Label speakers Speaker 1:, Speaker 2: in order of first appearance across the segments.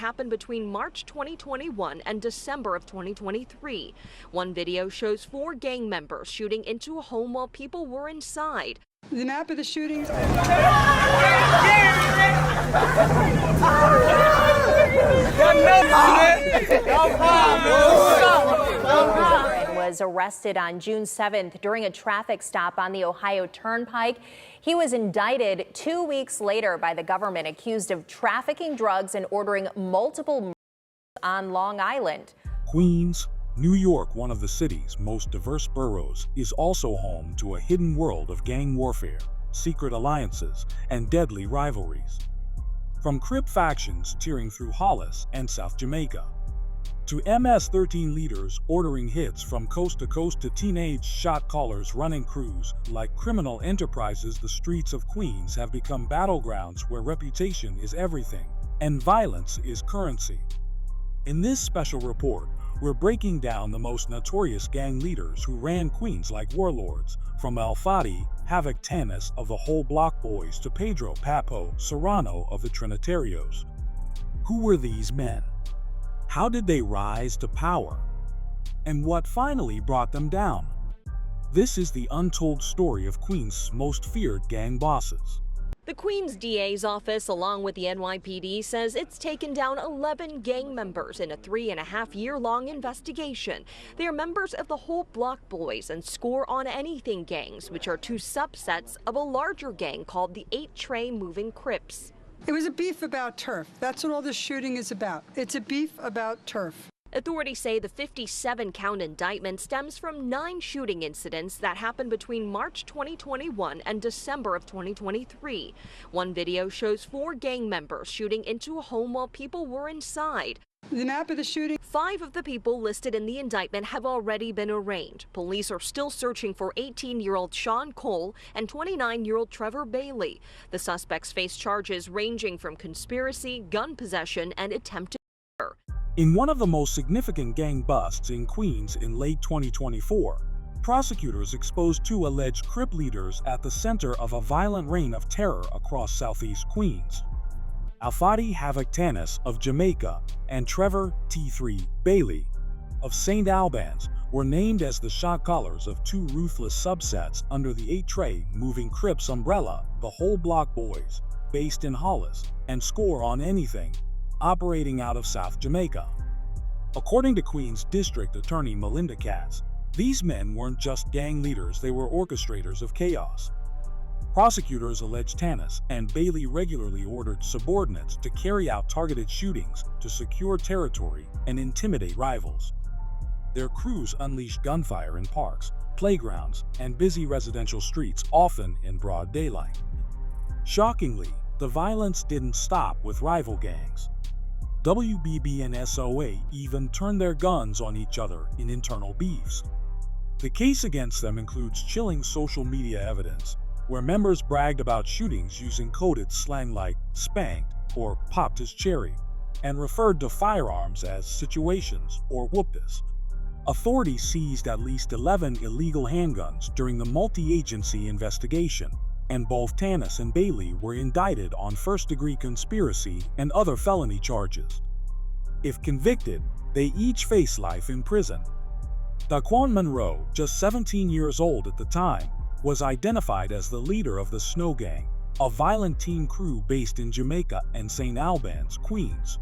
Speaker 1: happened between March 2021 and December of 2023. One video shows 4 gang members shooting into a home while people were inside.
Speaker 2: The map of the shootings.
Speaker 3: Was arrested on June 7th during a traffic stop on the Ohio Turnpike. He was indicted 2 weeks later by the government, accused of trafficking drugs and ordering multiple murders on Long Island.
Speaker 4: Queens, New York, one of the city's most diverse boroughs, is also home to a hidden world of gang warfare, secret alliances, and deadly rivalries. From Crip factions tearing through Hollis and South Jamaica, to MS-13 leaders ordering hits from coast to coast, to teenage shot callers running crews like criminal enterprises, the streets of Queens have become battlegrounds where reputation is everything and violence is currency. In this special report, we're breaking down the most notorious gang leaders who ran Queens like warlords, from Al Fadi, Havoc Tanis of the Whole Block Boys, to Pedro Papo Serrano of the Trinitarios. Who were these men? How did they rise to power? And what finally brought them down? This is the untold story of Queens' most feared gang bosses.
Speaker 1: The Queens DA's office, along with the NYPD, says it's taken down 11 gang members in a 3.5-year-long investigation. They are members of the Whole Block Boys and Score on Anything gangs, which are 2 subsets of a larger gang called the 8-Tray Moving Crips.
Speaker 2: It was a beef about turf. That's what all this shooting is about. It's a beef about turf.
Speaker 1: Authorities say the 57-count indictment stems from 9 shooting incidents that happened between March 2021 and December of 2023. One video shows 4 gang members shooting into a home while people were inside.
Speaker 2: The map of the shooting.
Speaker 1: 5 of the people listed in the indictment have already been arraigned. Police are still searching for 18-year-old Sean Cole and 29-year-old Trevor Bailey. The suspects face charges ranging from conspiracy, gun possession, and attempted murder.
Speaker 4: In one of the most significant gang busts in Queens in late 2024, prosecutors exposed 2 alleged Crip leaders at the center of a violent reign of terror across southeast Queens. Al Fadi Havoc Tanis of Jamaica and Trevor T3 Bailey of St. Albans were named as the shot callers of 2 ruthless subsets under the 8-Tray Moving Crips umbrella, the Whole Block Boys, based in Hollis, and Score on Anything, operating out of South Jamaica. According to Queens District Attorney Melinda Katz, these men weren't just gang leaders, they were orchestrators of chaos. Prosecutors allege Tanis and Bailey regularly ordered subordinates to carry out targeted shootings to secure territory and intimidate rivals. Their crews unleashed gunfire in parks, playgrounds, and busy residential streets, often in broad daylight. Shockingly, the violence didn't stop with rival gangs. WBB and SOA even turned their guns on each other in internal beefs. The case against them includes chilling social media evidence, where members bragged about shootings using coded slang like spanked or popped his cherry, and referred to firearms as situations or whooptas. Authorities seized at least 11 illegal handguns during the multi-agency investigation, and both Tanis and Bailey were indicted on first-degree conspiracy and other felony charges. If convicted, they each face life in prison. Daquan Monroe, just 17 years old at the time, was identified as the leader of the Snow Gang, a violent teen crew based in Jamaica and St. Albans, Queens.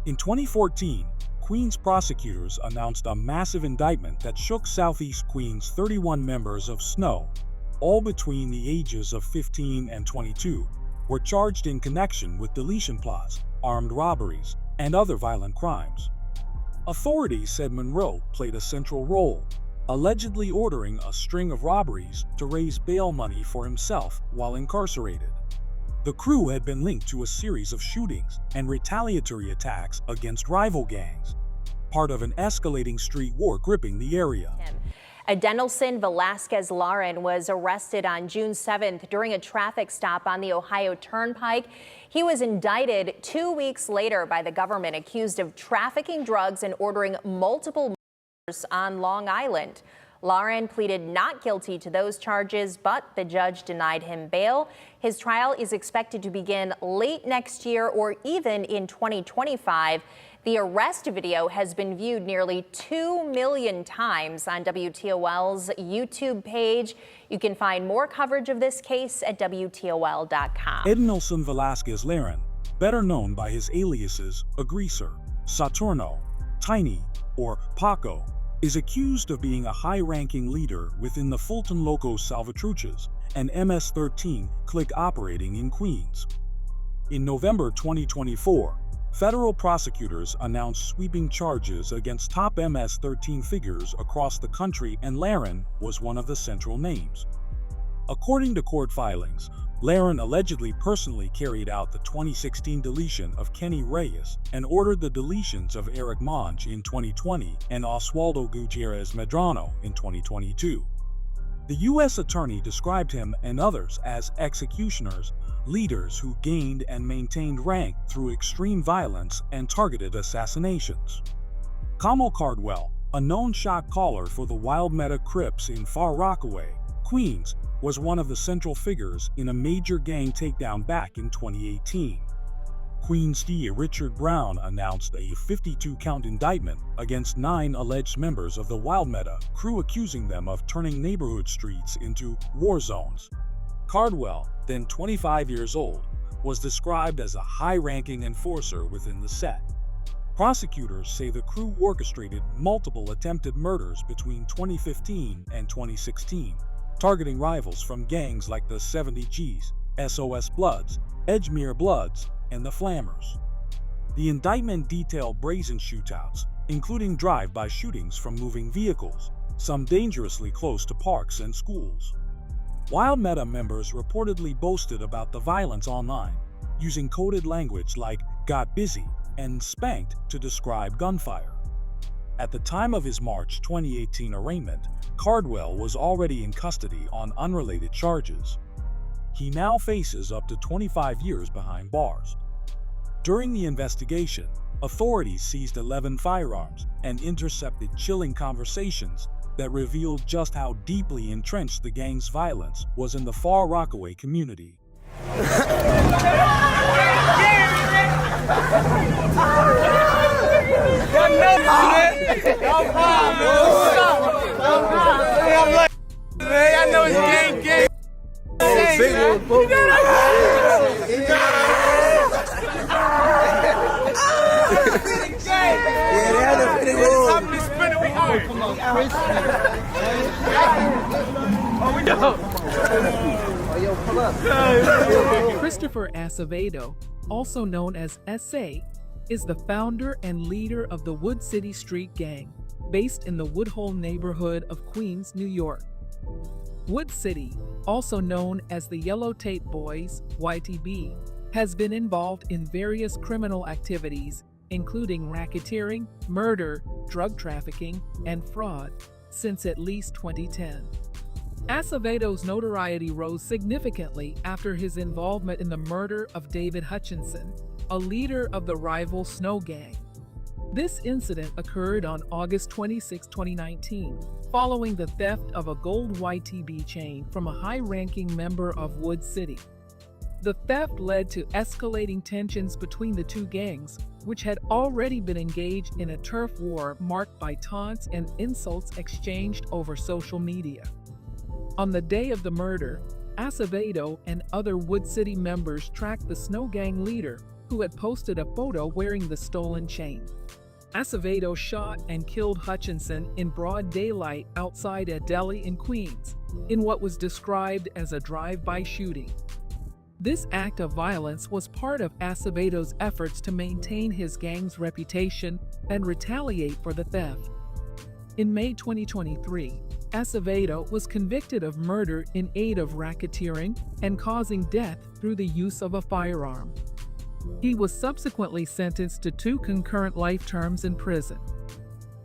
Speaker 4: In 2014, Queens prosecutors announced a massive indictment that shook Southeast Queens. 31 members of Snow, all between the ages of 15 and 22, were charged in connection with deletion plots, armed robberies, and other violent crimes. Authorities said Monroe played a central role, allegedly ordering a string of robberies to raise bail money for himself while incarcerated. The crew had been linked to a series of shootings and retaliatory attacks against rival gangs, part of an escalating street war gripping the area.
Speaker 3: Adenilson Velasquez Lauren was arrested on June 7th during a traffic stop on the Ohio Turnpike. He was indicted 2 weeks later by the government, accused of trafficking drugs and ordering multiple murders on Long Island. Lauren pleaded not guilty to those charges, but the judge denied him bail. His trial is expected to begin late next year or even in 2025. The arrest video has been viewed nearly 2 million times on WTOL's YouTube page. You can find more coverage of this case at WTOL.com.
Speaker 4: Ednilson Velasquez Laren, better known by his aliases Agreasor, Saturno, Tiny, or Paco, is accused of being a high-ranking leader within the Fulton Locos Salvatruchas, an MS-13 clique operating in Queens. In November 2024, federal prosecutors announced sweeping charges against top MS-13 figures across the country, and Laren was one of the central names. According to court filings, Laren allegedly personally carried out the 2016 deletion of Kenny Reyes and ordered the deletions of Eric Monge in 2020 and Oswaldo Gutierrez Medrano in 2022. The U.S. Attorney described him and others as executioners, leaders who gained and maintained rank through extreme violence and targeted assassinations. Kamal Cardwell, a known shot caller for the Wild Meta Crips in Far Rockaway, Queens, was one of the central figures in a major gang takedown back in 2018. Queens DA Richard Brown announced a 52-count indictment against 9 alleged members of the Wild Meta crew, accusing them of turning neighborhood streets into war zones. Cardwell, then 25 years old, was described as a high-ranking enforcer within the set. Prosecutors say the crew orchestrated multiple attempted murders between 2015 and 2016, targeting rivals from gangs like the 70 Gs, SOS Bloods, Edgemere Bloods, and the Flammers. The indictment detailed brazen shootouts, including drive-by shootings from moving vehicles, some dangerously close to parks and schools. Wild Meta members reportedly boasted about the violence online, using coded language like "got busy" and "spanked" to describe gunfire. At the time of his March 2018 arraignment, Cardwell was already in custody on unrelated charges. He now faces up to 25 years behind bars. During the investigation, authorities seized 11 firearms and intercepted chilling conversations that revealed just how deeply entrenched the gang's violence was in the Far Rockaway community.
Speaker 5: I know it's gang.
Speaker 6: Christopher Acevedo, also known as S.A., is the founder and leader of the Wood City Street Gang, based in the Woodhull neighborhood of Queens, New York. Wood City, also known as the Yellow Tape Boys, YTB, has been involved in various criminal activities, including racketeering, murder, drug trafficking, and fraud, since at least 2010. Acevedo's notoriety rose significantly after his involvement in the murder of David Hutchinson, a leader of the rival Snow Gang. This incident occurred on August 26, 2019, following the theft of a gold YTB chain from a high-ranking member of Wood City. The theft led to escalating tensions between the two gangs, which had already been engaged in a turf war marked by taunts and insults exchanged over social media. On the day of the murder, Acevedo and other Wood City members tracked the Snow Gang leader, who had posted a photo wearing the stolen chain. Acevedo shot and killed Hutchinson in broad daylight outside a deli in Queens, in what was described as a drive-by shooting. This act of violence was part of Acevedo's efforts to maintain his gang's reputation and retaliate for the theft. In May 2023, Acevedo was convicted of murder in aid of racketeering and causing death through the use of a firearm. He was subsequently sentenced to 2 concurrent life terms in prison.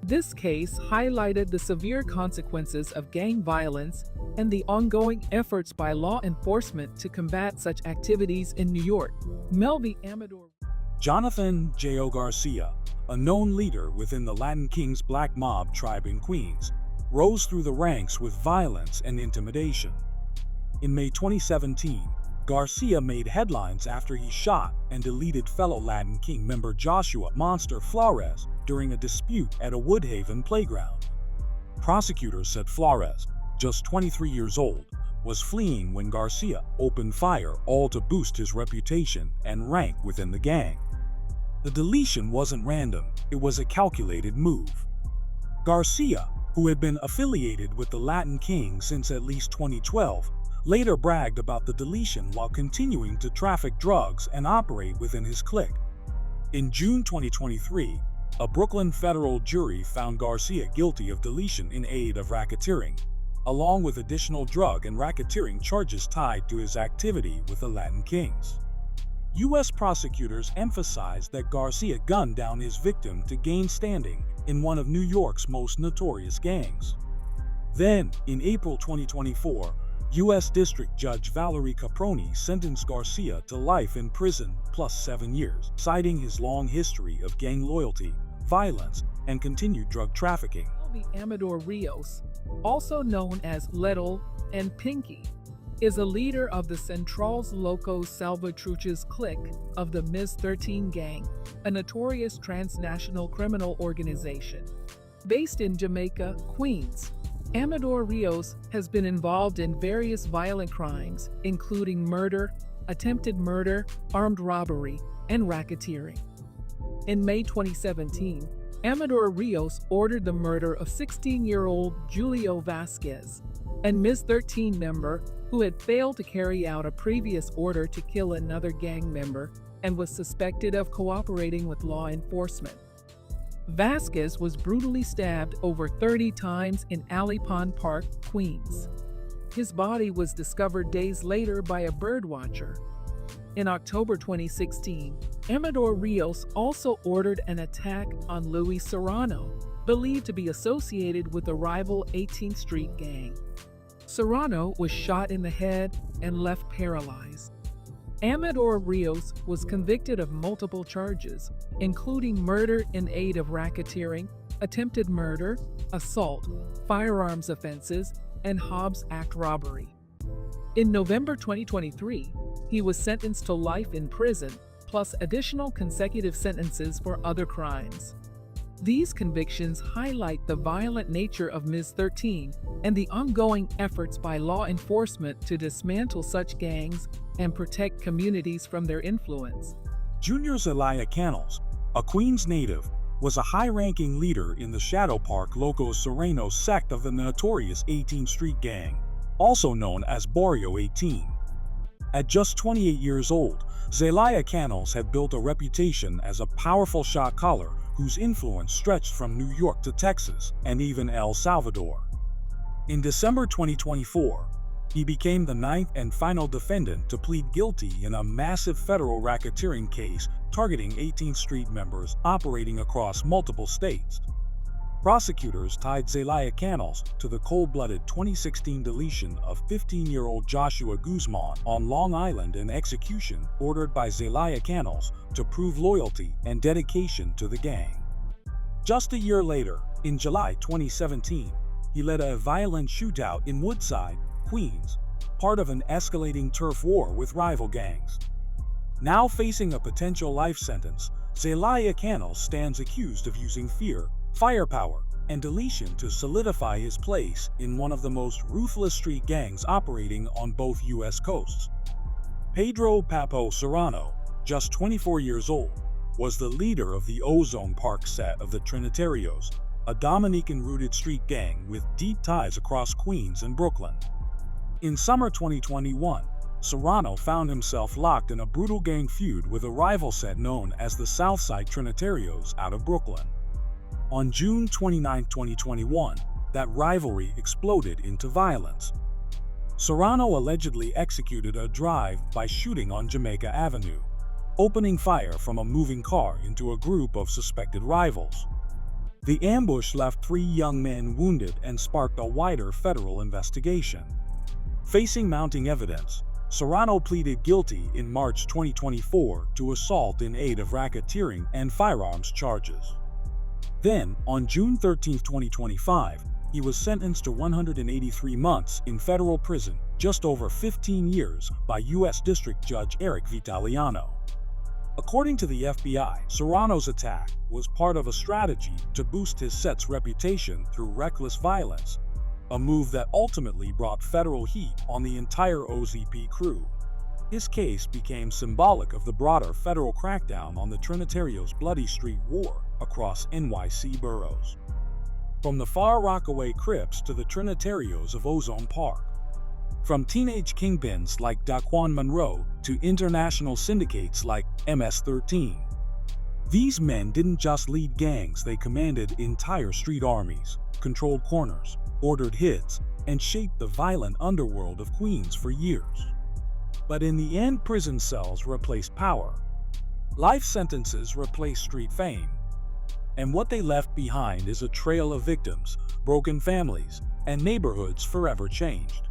Speaker 6: This case highlighted the severe consequences of gang violence and the ongoing efforts by law enforcement to combat such activities in New York. Melby Amador.
Speaker 4: Jonathan J.O. Garcia, a known leader within the Latin Kings Black Mob tribe in Queens, rose through the ranks with violence and intimidation. In May 2017, Garcia made headlines after he shot and deleted fellow Latin King member Joshua "Monster" Flores during a dispute at a Woodhaven playground. Prosecutors said Flores, just 23 years old, was fleeing when Garcia opened fire, all to boost his reputation and rank within the gang. The deletion wasn't random, it was a calculated move. Garcia, who had been affiliated with the Latin King since at least 2012, later bragged about the deletion while continuing to traffic drugs and operate within his clique. In June 2023, a Brooklyn federal jury found Garcia guilty of deletion in aid of racketeering, along with additional drug and racketeering charges tied to his activity with the Latin Kings. U.S. prosecutors emphasized that Garcia gunned down his victim to gain standing in one of New York's most notorious gangs. Then, in April 2024, U.S. District Judge Valerie Caproni sentenced Garcia to life in prison plus 7 years, citing his long history of gang loyalty, violence, and continued drug trafficking.
Speaker 6: Amador Rios, also known as Little and Pinky, is a leader of the Centrales Locos Salvatruches clique of the MS-13 gang, a notorious transnational criminal organization. Based in Jamaica, Queens, Amador Rios has been involved in various violent crimes, including murder, attempted murder, armed robbery, and racketeering. In May 2017, Amador Rios ordered the murder of 16-year-old Julio Vasquez, a MS-13 member who had failed to carry out a previous order to kill another gang member and was suspected of cooperating with law enforcement. Vasquez was brutally stabbed over 30 times in Alley Pond Park, Queens. His body was discovered days later by a birdwatcher. In October 2016, Amador Rios also ordered an attack on Luis Serrano, believed to be associated with the rival 18th Street gang. Serrano was shot in the head and left paralyzed. Amador Rios was convicted of multiple charges, including murder in aid of racketeering, attempted murder, assault, firearms offenses, and Hobbs Act robbery. In November 2023, he was sentenced to life in prison, plus additional consecutive sentences for other crimes. These convictions highlight the violent nature of MS-13 and the ongoing efforts by law enforcement to dismantle such gangs and protect communities from their influence.
Speaker 4: Junior Zelaya Canals, a Queens native, was a high-ranking leader in the Shadow Park Locos Serrano sect of the notorious 18th Street gang, also known as Barrio 18. At just 28 years old, Zelaya Canals had built a reputation as a powerful shot caller whose influence stretched from New York to Texas and even El Salvador. In December 2024, he became the 9th and final defendant to plead guilty in a massive federal racketeering case targeting 18th Street members operating across multiple states. Prosecutors tied Zelaya Canals to the cold-blooded 2016 deletion of 15-year-old Joshua Guzman on Long Island and execution ordered by Zelaya Canals to prove loyalty and dedication to the gang. Just a year later, in July 2017, he led a violent shootout in Woodside, Queens, part of an escalating turf war with rival gangs. Now facing a potential life sentence, Zelaya Canals stands accused of using fear, firepower, and deletion to solidify his place in one of the most ruthless street gangs operating on both U.S. coasts. Pedro Papo Serrano, just 24 years old, was the leader of the Ozone Park set of the Trinitarios, a Dominican-rooted street gang with deep ties across Queens and Brooklyn. In summer 2021, Serrano found himself locked in a brutal gang feud with a rival set known as the Southside Trinitarios out of Brooklyn. On June 29, 2021, that rivalry exploded into violence. Serrano allegedly executed a drive-by shooting on Jamaica Avenue, opening fire from a moving car into a group of suspected rivals. The ambush left 3 young men wounded and sparked a wider federal investigation. Facing mounting evidence, Serrano pleaded guilty in March 2024 to assault in aid of racketeering and firearms charges. Then, on June 13, 2025, He was sentenced to 183 months in federal prison, just over 15 years, by U.S. District Judge Eric Vitaliano. According to the FBI, Serrano's attack was part of a strategy to boost his set's reputation through reckless violence, a move that ultimately brought federal heat on the entire OZP crew. His case became symbolic of the broader federal crackdown on the Trinitarios' Bloody Street War across NYC boroughs. From the far Rockaway Crips to the Trinitarios of Ozone Park. From teenage kingpins like Daquan Monroe to international syndicates like MS-13. These men didn't just lead gangs, they commanded entire street armies, controlled corners, ordered hits, and shaped the violent underworld of Queens for years. But in the end, prison cells replaced power. Life sentences replaced street fame. And what they left behind is a trail of victims, broken families, and neighborhoods forever changed.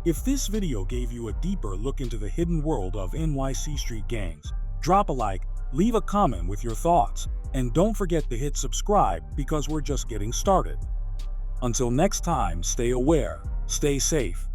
Speaker 4: If this video gave you a deeper look into the hidden world of NYC street gangs, drop a like, leave a comment with your thoughts, and don't forget to hit subscribe because we're just getting started. Until next time, stay aware, stay safe,